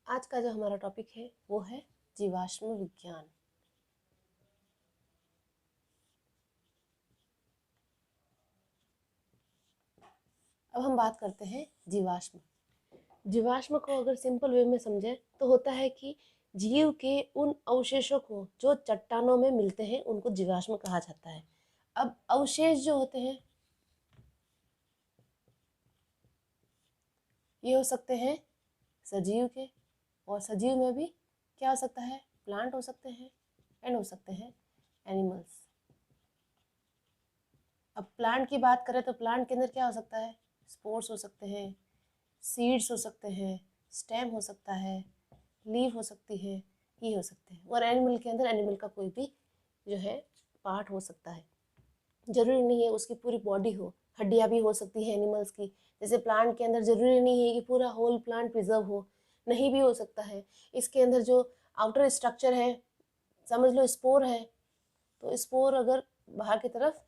आज का जो हमारा टॉपिक है वो है जीवाश्म विज्ञान। अब हम बात करते हैं जीवाश्म। जीवाश्म को अगर सिंपल वे में समझे तो होता है कि जीव के उन अवशेषों को जो चट्टानों में मिलते हैं उनको जीवाश्म कहा जाता है। अब अवशेष जो होते हैं ये हो सकते हैं सजीव के, और सजीव में भी क्या हो सकता है, प्लांट हो सकते हैं एंड हो सकते हैं एनिमल्स। अब प्लांट की बात करें तो प्लांट के अंदर क्या हो सकता है, स्पोर्स हो सकते हैं, सीड्स हो सकते हैं, स्टेम हो सकता है, लीफ हो सकती है, ये हो सकते हैं। और एनिमल के अंदर एनिमल का कोई भी जो है पार्ट हो सकता है। जरूरी नहीं है उसकी पूरी बॉडी हो, हड्डियाँ भी हो सकती है एनिमल्स की। जैसे प्लांट के अंदर जरूरी नहीं है कि पूरा होल प्लांट प्रिजर्व हो, नहीं भी हो सकता है। इसके अंदर जो आउटर स्ट्रक्चर है, समझ लो स्पोर है, तो स्पोर अगर बाहर की तरफ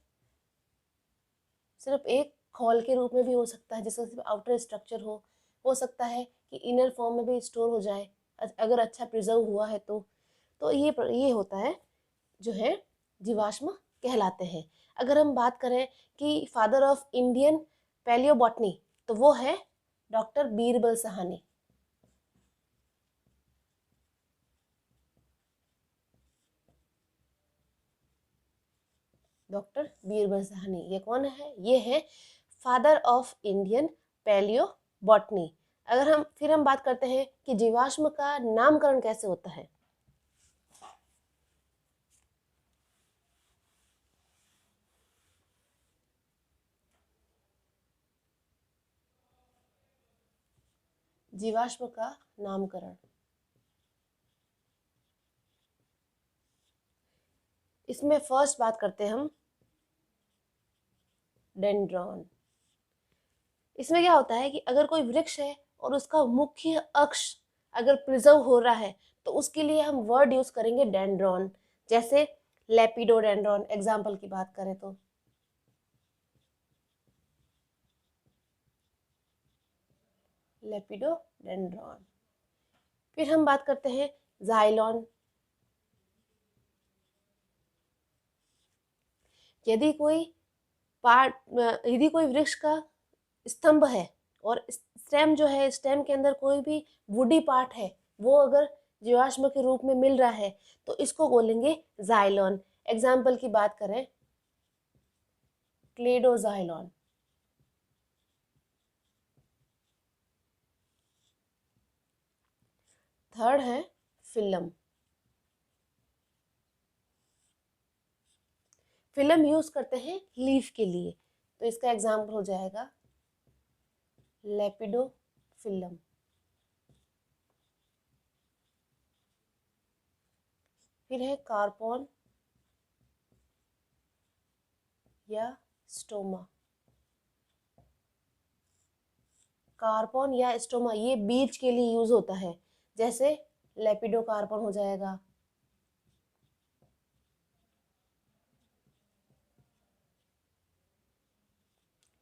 सिर्फ एक खोल के रूप में भी हो सकता है, जिसका सिर्फ आउटर स्ट्रक्चर हो सकता है कि इनर फॉर्म में भी स्टोर हो जाए अगर अच्छा प्रिजर्व हुआ है तो ये होता है जो है जीवाश्म कहलाते हैं। अगर हम बात करें कि फादर ऑफ इंडियन पैलियोबॉटनी तो वो है डॉक्टर बीरबल साहनी। डॉक्टर बीरबल साहनी ये कौन है, ये है फादर ऑफ इंडियन पैलियोबॉटनी। फिर हम बात करते हैं कि जीवाश्म का नामकरण कैसे होता है। जीवाश्म का नामकरण, इसमें फर्स्ट बात करते हैं हम डेंड्रॉन। इसमें क्या होता है कि अगर कोई वृक्ष है और उसका मुख्य अक्ष अगर प्रिजर्व हो रहा है तो उसके लिए हम वर्ड यूज करेंगे डेंड्रॉन। जैसे लेपिडोडेंड्रॉन एग्जाम्पल की बात करें तो लेपिडोडेंड्रॉन। फिर हम बात करते हैं जाइलॉन। यदि कोई वृक्ष का स्तंभ है और स्टेम जो है, स्टेम के अंदर कोई भी वुडी पार्ट है, वो अगर जीवाश्म के रूप में मिल रहा है तो इसको बोलेंगे जाइलॉन। एग्जाम्पल की बात करें क्लेडोजाइलॉन। थर्ड है फिलम। फिलम यूज करते हैं लीफ के लिए, तो इसका एग्जाम्पल हो जाएगा लेपिडोफिलम। फिर है कार्पॉन या स्टोमा। कार्पॉन या स्टोमा ये बीज के लिए यूज होता है, जैसे लेपिडोकार्पन हो जाएगा।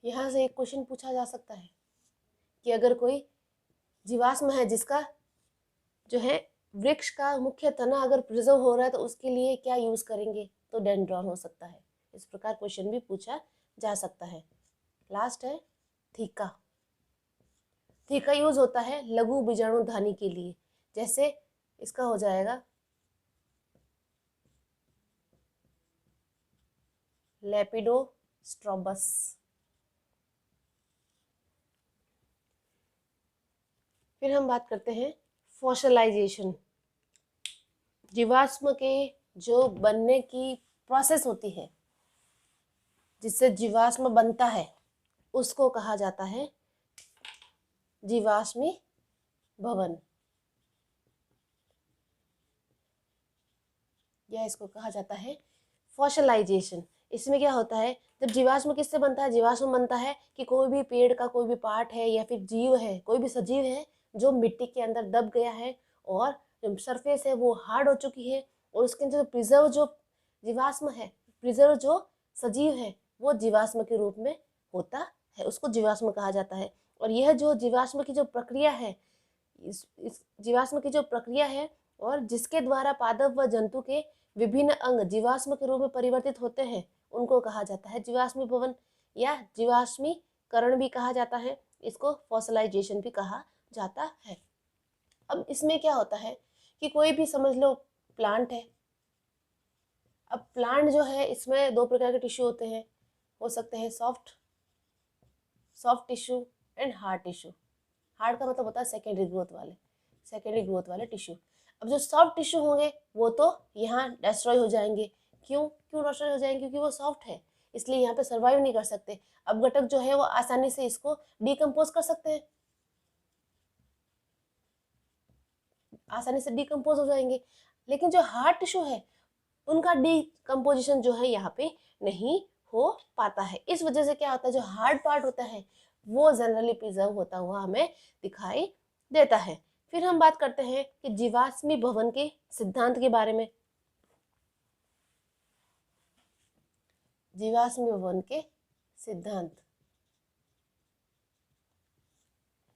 यहाँ से एक क्वेश्चन पूछा जा सकता है कि अगर कोई जीवाश्म है जिसका जो है वृक्ष का मुख्य तना अगर प्रिजर्व हो रहा है तो उसके लिए क्या यूज करेंगे, तो डेंड्रॉन हो सकता है। इस प्रकार क्वेश्चन भी पूछा जा सकता है। लास्ट है थीका। थीका यूज होता है लघु बीजाणुधानी के लिए, जैसे इसका हो जाएगा लेपिडोस्ट्रोबस। फिर हम बात करते हैं फॉसिलाइजेशन। जीवाश्म के जो बनने की प्रोसेस होती है जिससे जीवाश्म बनता है उसको कहा जाता है जीवाश्मी भवन, या इसको कहा जाता है फॉसिलाइजेशन। इसमें क्या होता है, जब जीवाश्म किससे बनता है, जीवाश्म बनता है कि कोई भी पेड़ का कोई भी पार्ट है या फिर जीव है, कोई भी सजीव है जो मिट्टी के अंदर दब गया है और जो सरफेस है वो हार्ड हो चुकी है, और उसके अंदर प्रिजर्व जो जीवाश्म है, प्रिजर्व जो सजीव है वो जीवाश्म के रूप में होता है, उसको जीवाश्म कहा जाता है। और यह जो जीवाश्म की जो प्रक्रिया है इस जीवाश्म की जो प्रक्रिया है और जिसके द्वारा पादप व जंतु के विभिन्न अंग जीवाश्म के रूप में परिवर्तित होते हैं उनको कहा जाता है जीवाश्मीभवन या जीवाश्मीकरण भी कहा जाता है। इसको फॉसिलाइजेशन भी कहा जाता है। अब इसमें क्या होता है कि कोई भी समझ लो प्लांट है। अब प्लांट जो है इसमें दो प्रकार के टिश्यू होते हैं, हो सकते हैं soft tissue and hard tissue. Hard का मतलब होता है सेकेंडरी ग्रोथ वाले टिश्यू। अब जो सॉफ्ट टिश्यू होंगे वो तो यहाँ डिस्ट्रॉय हो जाएंगे। क्यों डिस्ट्रॉय हो जाएंगे? क्योंकि वो सॉफ्ट है, इसलिए यहाँ पे सर्वाइव नहीं कर सकते। अब घटक जो है वो आसानी से इसको डिकम्पोज कर सकते हैं, आसानी से डिकम्पोज हो जाएंगे। लेकिन जो हार्ड टिश्यू है उनका डिकम्पोजिशन जो है यहाँ पे नहीं हो पाता है। इस वजह से क्या होता है, जो हार्ड पार्ट होता है वो जनरली प्रिजर्व होता हुआ हमें दिखाई देता है। फिर हम बात करते हैं कि जीवाश्मीभवन के सिद्धांत के बारे में। जीवाश्मीभवन के सिद्धांत,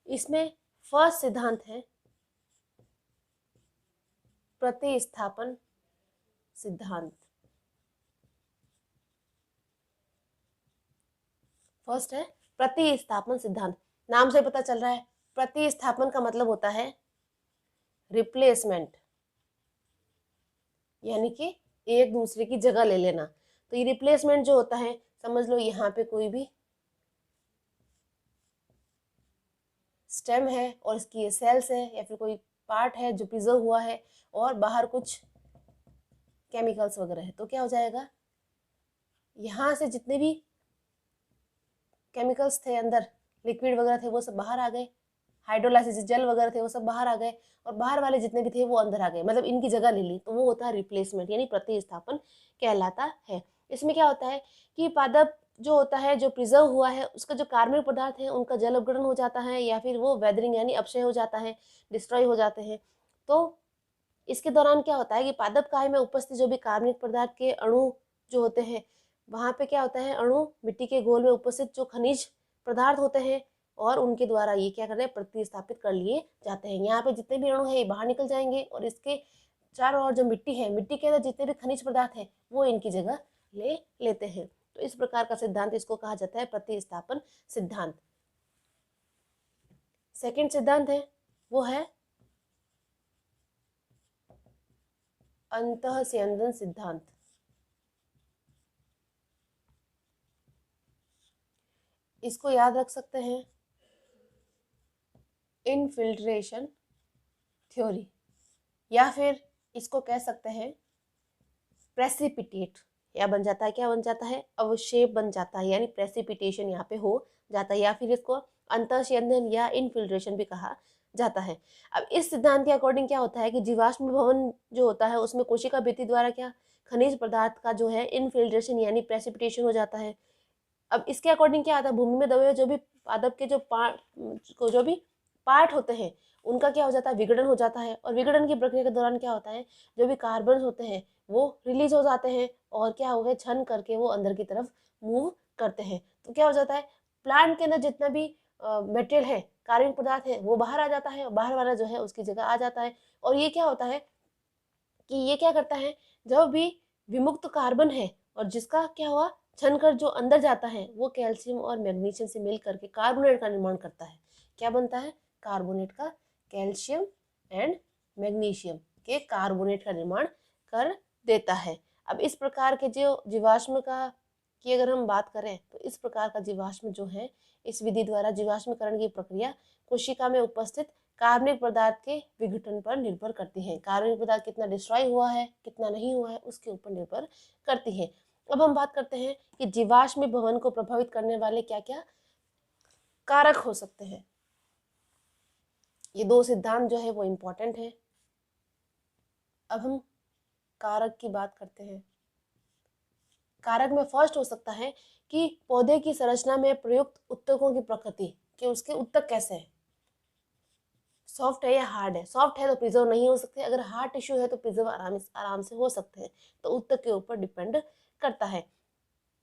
इसमें फर्स्ट सिद्धांत है प्रतिस्थापन सिद्धांत। फर्स्ट है प्रतिस्थापन सिद्धांत। नाम से पता चल रहा है प्रतिस्थापन का मतलब होता है रिप्लेसमेंट, यानी कि एक दूसरे की जगह ले लेना। तो ये रिप्लेसमेंट जो होता है, समझ लो यहाँ पे कोई भी स्टेम है और इसकी ये सेल्स है या फिर कोई पार्ट है जो प्रिजर्व हुआ है और बाहर कुछ केमिकल्स वगैरह है, तो क्या हो जाएगा, यहाँ से जितने भी केमिकल्स थे अंदर, लिक्विड वगैरह थे, वो सब बाहर आ गए। हाइड्रोलाइसिस जल वगैरह थे वो सब बाहर आ गए और बाहर वाले जितने भी थे वो अंदर आ गए, मतलब इनकी जगह ले ली। तो वो होता है रिप्लेसमेंट, यानी प्रतिस्थापन कहलाता है। इसमें क्या होता है कि पादप जो होता है, जो प्रिजर्व हुआ है, उसका जो कार्बनिक पदार्थ है उनका जल अपघटन हो जाता है या फिर वो वेदरिंग यानी अपक्षय हो जाता है, डिस्ट्रॉय हो जाते हैं। तो इसके दौरान क्या होता है कि पादप काय में उपस्थित जो भी कार्बनिक पदार्थ के अणु जो होते हैं, वहाँ पे क्या होता है, अणु मिट्टी के घोल में उपस्थित जो खनिज पदार्थ होते हैं और उनके द्वारा ये क्या कर रहे हैं, प्रतिस्थापित कर लिए जाते हैं। यहाँ पे जितने भी अणु है बाहर निकल जाएंगे और इसके चारों ओर जो मिट्टी है, मिट्टी के अंदर जितने भी खनिज पदार्थ है वो इनकी जगह ले लेते हैं। तो इस प्रकार का सिद्धांत, इसको कहा जाता है प्रतिस्थापन सिद्धांत। सेकेंड सिद्धांत है वो है अंतःस्यंदन सिद्धांत। इसको याद रख सकते हैं इनफिल्ट्रेशन थ्योरी, या फिर इसको कह सकते हैं प्रेसिपिटेट, या बन जाता है, क्या बन जाता है, अवक्षेप बन जाता है, यानी प्रेसिपिटेशन यहाँ पे हो जाता है, या फिर इसको अंतःस्यंदन या इनफिल्ट्रेशन भी कहा जाता है। अब इस सिद्धांत के अकॉर्डिंग क्या होता है कि जीवाश्म भवन जो होता है उसमें कोशिका भित्ति द्वारा क्या खनिज पदार्थ का जो है इनफिल्ट्रेशन यानी प्रेसिपिटेशन हो जाता है। अब इसके अकॉर्डिंग क्या आता है, भूमि में दबे हुए जो भी पादप के जो भी पार्ट होते हैं उनका क्या हो जाता है, विघटन हो जाता है। और विघटन की प्रक्रिया के दौरान क्या होता है, जो भी कार्बन होते हैं वो रिलीज हो जाते हैं और क्या हो गए, छन करके वो अंदर की तरफ मूव करते हैं। तो क्या हो जाता है, प्लांट के अंदर जितना भी मटेरियल है, कार्बनिक पदार्थ है, वो बाहर आ जाता है और बाहर वाला जो है उसकी जगह आ जाता है। और ये क्या होता है कि ये क्या करता है, जब भी विमुक्त कार्बन है और जिसका क्या हुआ, छन कर जो अंदर जाता है वो कैल्शियम और मैग्नीशियम से मिल करके कार्बोनेट का निर्माण करता है। क्या बनता है, कार्बोनेट का, कैल्शियम एंड मैग्नीशियम के कार्बोनेट का निर्माण कर देता है। अब इस प्रकार के जो जीवाश्म का की अगर हम बात करें तो इस प्रकार का जीवाश्म जो है, इस विधि द्वारा जीवाश्मीकरण की प्रक्रिया कोशिका में उपस्थित कार्बनिक पदार्थ के विघटन पर निर्भर करती है। कार्बनिक पदार्थ कितना डिस्ट्रॉय हुआ है, कितना नहीं हुआ है, उसके ऊपर निर्भर करती है। अब हम बात करते हैं कि जीवाश्म भवन को प्रभावित करने वाले क्या क्या कारक हो सकते हैं। ये दो सिद्धांत जो है वो इंपॉर्टेंट है। अब हम कारक की बात करते हैं। कारक में फर्स्ट हो सकता है कि पौधे की संरचना में प्रयुक्त उत्तकों की प्रकृति, कि उसके उत्तक कैसे है, सॉफ्ट है या हार्ड है। सॉफ्ट है तो प्रिजर्व नहीं हो सकते, अगर हार्ड टिश्यू है तो प्रिजर्व आराम से हो सकते हैं। तो उत्तक के ऊपर डिपेंड करता है।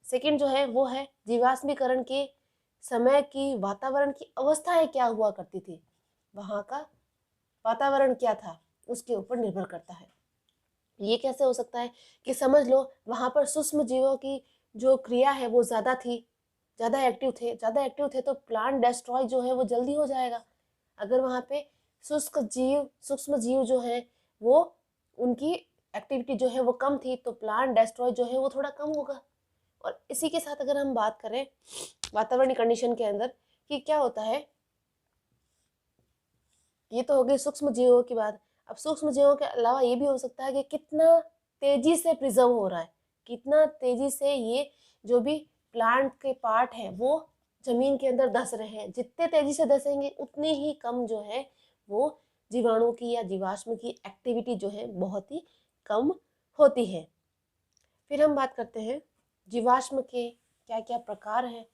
सेकंड जो है वो है जीवाश्मीकरण के समय की वातावरण की अवस्थाएं क्या हुआ करती थी, वहाँ का वातावरण क्या था उसके ऊपर निर्भर करता है। ये कैसे हो सकता है कि समझ लो वहाँ पर सूक्ष्म जीवों की जो क्रिया है वो ज़्यादा थी, ज़्यादा एक्टिव थे तो प्लांट डेस्ट्रॉय जो है वो जल्दी हो जाएगा। अगर वहाँ पे सूक्ष्म जीव जो है वो उनकी एक्टिविटी जो है वो कम थी तो प्लांट डेस्ट्रॉय जो है वो थोड़ा कम होगा। और इसी के साथ अगर हम बात करें वातावरणीय कंडीशन के अंदर कि क्या होता है, ये तो हो गई सूक्ष्म जीवों की बात। अब सूक्ष्म जीवों के अलावा ये भी हो सकता है कि कितना तेजी से प्रिजर्व हो रहा है, कितना तेजी से ये जो भी प्लांट के पार्ट है वो जमीन के अंदर धस रहे हैं। जितने तेजी से धसेंगे उतनी ही कम जो है वो जीवाणु की या जीवाश्म की एक्टिविटी जो है बहुत ही कम होती है। फिर हम बात करते हैं जीवाश्म के क्या क्या प्रकार हैं।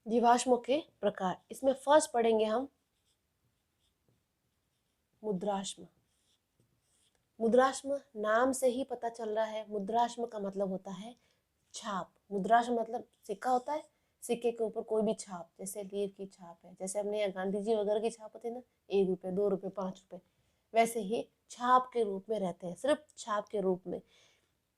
जीवाश्मों के प्रकार, इसमें फर्स्ट पढ़ेंगे हम मुद्राश्म। मुद्राश्म नाम से ही पता चल रहा है, मुद्राश्म का मतलब होता है छाप। मुद्राश्म मतलब सिक्का होता है, सिक्के के ऊपर कोई भी छाप, जैसे लीव की छाप है, जैसे हमने यहाँ गांधी जी वगैरह की छाप होती है ना, 1 रुपये 2 रुपये 5 रुपये, वैसे ही छाप के रूप में रहते हैं, सिर्फ छाप के रूप में,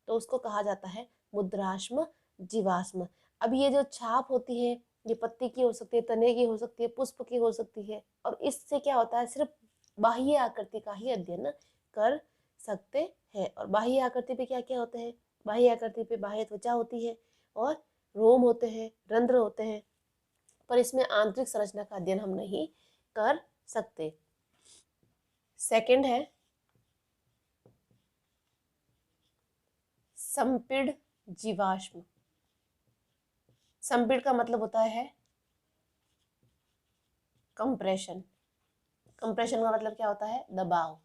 तो उसको कहा जाता है मुद्राश्म जीवाश्म। अब ये जो छाप होती है ये पत्ती की हो सकती है, तने की हो सकती है, पुष्प की हो सकती है, और इससे क्या होता है सिर्फ बाह्य आकृति का ही अध्ययन कर सकते हैं। और बाह्य आकृति पे क्या क्या होते हैं, बाह्य आकृति पे बाह्य त्वचा होती है और रोम होते हैं, रंध्र होते हैं, पर इसमें आंतरिक संरचना का अध्ययन हम नहीं कर सकते। सेकंड है संपीड़ जीवाश्म। संपीड़ का मतलब होता है कंप्रेशन। कंप्रेशन का मतलब क्या होता है, दबाव।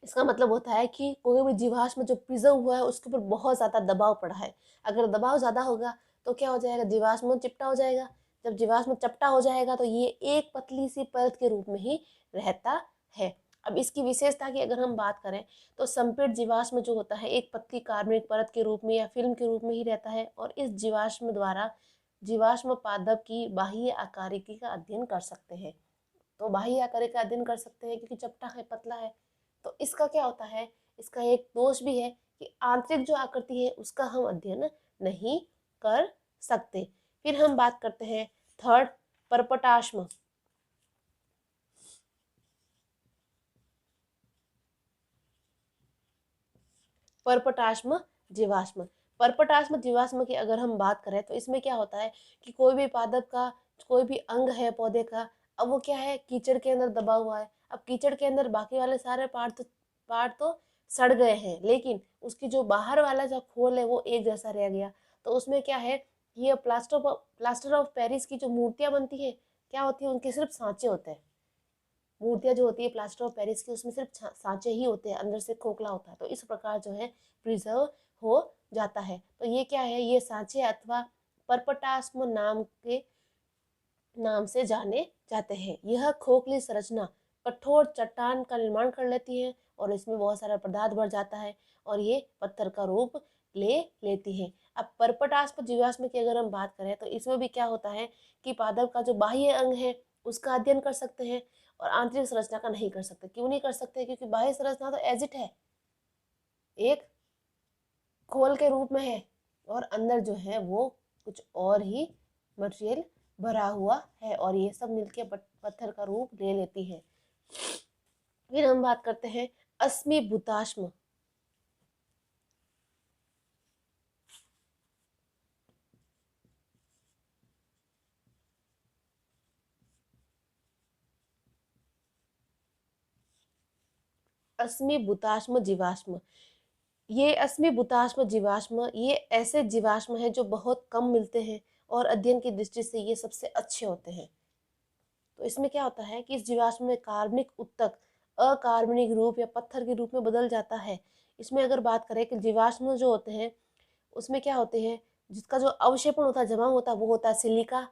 इसका मतलब होता है कि कोई भी जीवाश्म जो प्रिजर्व हुआ है उसके ऊपर बहुत ज़्यादा दबाव पड़ा है। अगर दबाव ज़्यादा होगा तो क्या हो जाएगा, जीवाश्म चिपटा हो जाएगा। जब जीवाश्म चपटा हो जाएगा तो ये एक पतली सी परत के रूप में ही रहता है। अब इसकी विशेषता की अगर हम बात करें तो संपीड़ जीवाश्म जो होता है एक पतली कार्बनिक परत के रूप में या फिल्म के रूप में ही रहता है, और इस जीवाश्म द्वारा जीवाश्म पादप की बाह्य आकारिकी का अध्ययन कर सकते हैं। तो बाह्य आकारिकी का अध्ययन कर सकते हैं क्योंकि चपटा है, पतला है। तो इसका क्या होता है, इसका एक दोष भी है कि आंतरिक जो आकृति है उसका हम अध्ययन नहीं कर सकते। फिर हम बात करते हैं थर्ड परपटाश्म। परपटाश्म जीवाश्म। परपटाश्म जीवाश्म की अगर हम बात करें तो इसमें क्या होता है कि कोई भी पादप का कोई भी अंग है पौधे का, अब वो क्या है कीचड़ के अंदर दबा हुआ है। अब कीचड़ के अंदर बाकी वाले सारे पार्ट तो सड़ गए हैं, लेकिन उसकी जो बाहर वाला जो खोल है वो एक जैसा रह गया। तो उसमें क्या है, ये प्लास्टर ऑफ पेरिस की जो मूर्तियां बनती है क्या होती है, उनके सिर्फ सांचे होते हैं। मूर्तियां जो होती है प्लास्टर ऑफ पेरिस की उसमें सिर्फ सांचे ही होते हैं, अंदर से खोखला होता है। तो इस प्रकार जो है प्रिजर्व हो जाता है। तो ये क्या है, ये सांचे अथवा परपटाश्म नाम से जाने जाते हैं। यह खोखली संरचना कठोर चट्टान का निर्माण कर लेती है और इसमें बहुत सारा पदार्थ भर जाता है और ये पत्थर का रूप ले लेती है। अब परपटाश्म जीवाश्म की अगर हम बात करें तो इसमें भी क्या होता है कि पादप का जो बाह्य अंग है उसका अध्ययन कर सकते हैं और आंतरिक संरचना का नहीं कर सकते। क्यों नहीं कर सकते, क्योंकि बाह्य संरचना तो एज इट है, एक खोल के रूप में है, और अंदर जो है वो कुछ और ही मटेरियल भरा हुआ है और ये सब मिलके पत्थर का रूप ले लेती है। फिर हम बात करते हैं अस्मिभूताश्म। अस्मिभूताश्म जीवाश्म, ये अस्मिभूताश्म जीवाश्म ये ऐसे जीवाश्म है जो बहुत कम मिलते हैं और अध्ययन की दृष्टि से ये सबसे अच्छे होते हैं। तो इसमें क्या होता है कि इस जीवाश्म में कार्बनिक उत्तक अकार्बनिक रूप या पत्थर के रूप में बदल जाता है। इसमें अगर बात करें कि जीवाश्म जो होते हैं उसमें क्या होते हैं, जिसका जो अवक्षेपण होता है, जमा होता है, वो होता है सिलिका।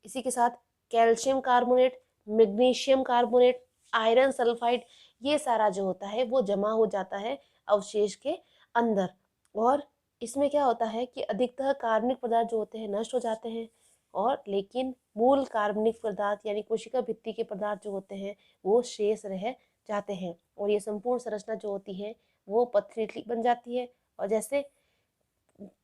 इसी के साथ calcium carbonate, magnesium carbonate, iron sulphide, ये सारा जो होता है वो जमा हो जाता है अवशेष के अंदर। और इसमें क्या होता है कि अधिकतर कार्बनिक पदार्थ जो होते हैं नष्ट हो जाते हैं, और लेकिन मूल कार्बनिक पदार्थ यानी कोशिका भित्ति के पदार्थ जो होते हैं वो शेष रह जाते हैं, और ये संपूर्ण संरचना जो होती है वो पथरीली बन जाती है। और जैसे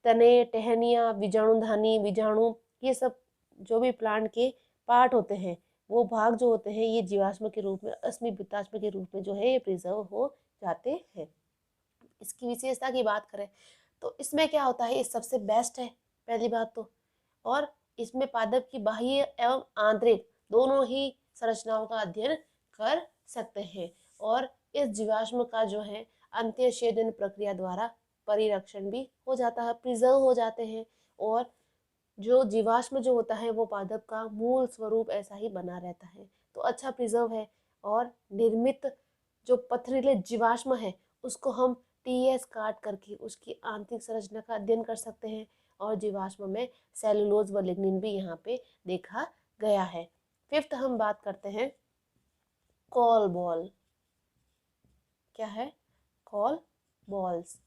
तने, टहनियाँ, बीजाणुधानी, बीजाणु, ये सब जो भी प्लांट के पार्ट होते हैं, वो भाग जो होते हैं, ये जीवाश्म के रूप में, अस्मिताश्म के रूप में जो है ये प्रिजर्व हो जाते हैं। इसकी विशेषता की बात करें तो इसमें क्या होता है, ये सबसे बेस्ट है पहली बात तो। और इसमें पादप की बाह्य एवं आंतरिक दोनों ही संरचनाओं का अध्ययन कर सकते हैं, और इस जीवाश्म का जो है अंत्यशेदन प्रक्रिया द्वारा परिरक्षण भी हो जाता है, प्रिजर्व हो जाते हैं। और जो जीवाश्म जो होता है वो पादप का मूल स्वरूप ऐसा ही बना रहता है, तो अच्छा प्रिजर्व है। और निर्मित जो पथरीले जीवाश्म है उसको हम टीएस काट करके उसकी आंतरिक संरचना का अध्ययन कर सकते हैं, और जीवाश्म में सेलुलोज व लिग्निन भी यहाँ पे देखा गया है। फिफ्थ हम बात करते हैं कॉल बॉल। क्या है? कॉल बॉल्स,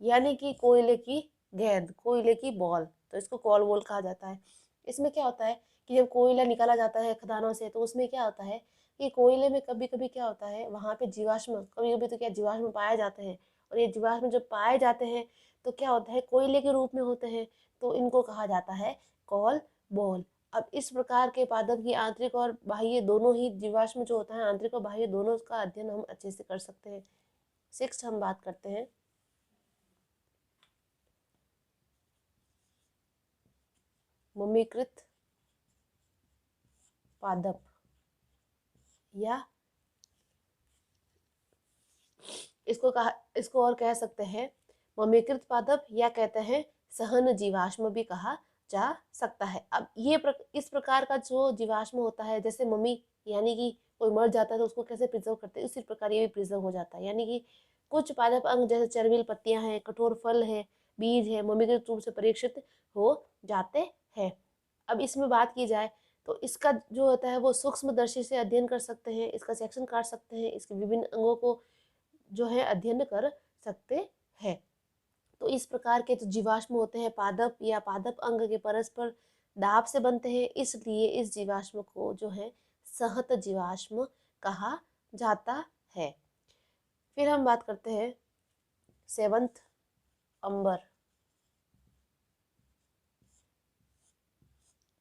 यानी कि कोयले की गेंद, कोयले की बॉल, तो इसको कॉल बॉल कहा जाता है। इसमें क्या होता है कि जब कोयला निकाला जाता है खदानों से, तो उसमें क्या होता है कि कोयले में कभी कभी क्या होता है, वहाँ पे जीवाश्म, कभी कभी तो क्या जीवाश्म पाए जाते हैं, और ये जीवाश्म जब पाए जाते हैं तो क्या होता है, कोयले के रूप में होते हैं, तो इनको कहा जाता है कॉल बॉल। अब इस प्रकार के पादप की आंतरिक और बाह्य दोनों ही जीवाश्म जो होता है, आंतरिक और बाह्य दोनों का अध्ययन हम अच्छे से कर सकते हैं। सिक्स्थ हम बात करते हैं मम्मीकृत पादप, या इसको और कह सकते हैं मम्मीकृत पादप, या कहते हैं सहन जीवाश्म भी कहा जा सकता है। अब ये इस प्रकार का जो जीवाश्म होता है, जैसे मम्मी यानी कि कोई मर जाता है तो उसको कैसे प्रिजर्व करते हैं, उसी प्रकार ये भी प्रिजर्व हो जाता है। यानी कि कुछ पादप अंग जैसे चर्विल पत्तियां हैं, कठोर फल है, बीज है, मम्मीकृत रूप से परीक्षित हो जाते हैं। अब इसमें बात की जाए तो इसका जो होता है वो सूक्ष्मदर्शी से अध्ययन कर सकते हैं, इसका सेक्शन काट सकते हैं, इसके विभिन्न अंगों को जो है अध्ययन कर सकते हैं। तो इस प्रकार के जो जीवाश्म होते हैं पादप या पादप अंग के परस्पर दाब से बनते हैं, इसलिए इस जीवाश्म को जो है सहत जीवाश्म कहा जाता है। फिर हम बात करते हैं सेवंथ, अंबर।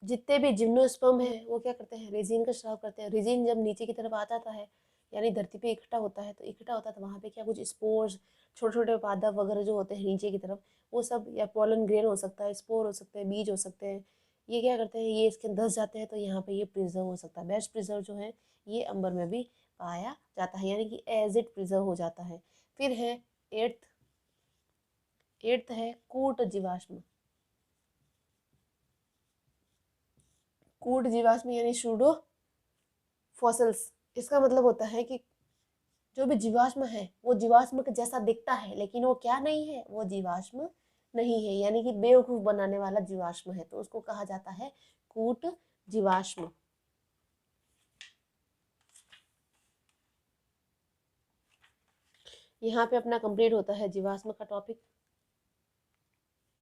जितने भी जिम्नोस्पर्म है वो क्या करते हैं, रेजिन का स्राव करते हैं। रेजिन जब नीचे की तरफ आ जाता है, यानी धरती पे इकट्ठा होता है, तो इकट्ठा होता है तो वहाँ पे क्या कुछ स्पोर्स, छोटे छोटे पादप वगैरह जो होते हैं नीचे की तरफ, वो सब, या पोलन ग्रेन हो सकता है, स्पोर हो सकते हैं, बीज हो सकते हैं, ये क्या करते हैं, ये इसके धंस जाते हैं, तो यहाँ पे ये प्रिजर्व हो सकता है। बेस्ट प्रिजर्व जो है ये अंबर में भी पाया जाता है, यानी कि एज इट प्रिजर्व हो जाता है। फिर है एट्थ, एट्थ है कूट जीवाश्म। कूट जीवाश्म यानी सूडो फॉसिल्स। इसका मतलब होता है कि जो भी जीवाश्म है वो जीवाश्म के जैसा दिखता है, लेकिन वो क्या नहीं है, वो जीवाश्म नहीं है, यानी कि बेवकूफ बनाने वाला जीवाश्म है, तो उसको कहा जाता है कूट जीवाश्म। यहाँ पे अपना कंप्लीट होता है जीवाश्म का टॉपिक।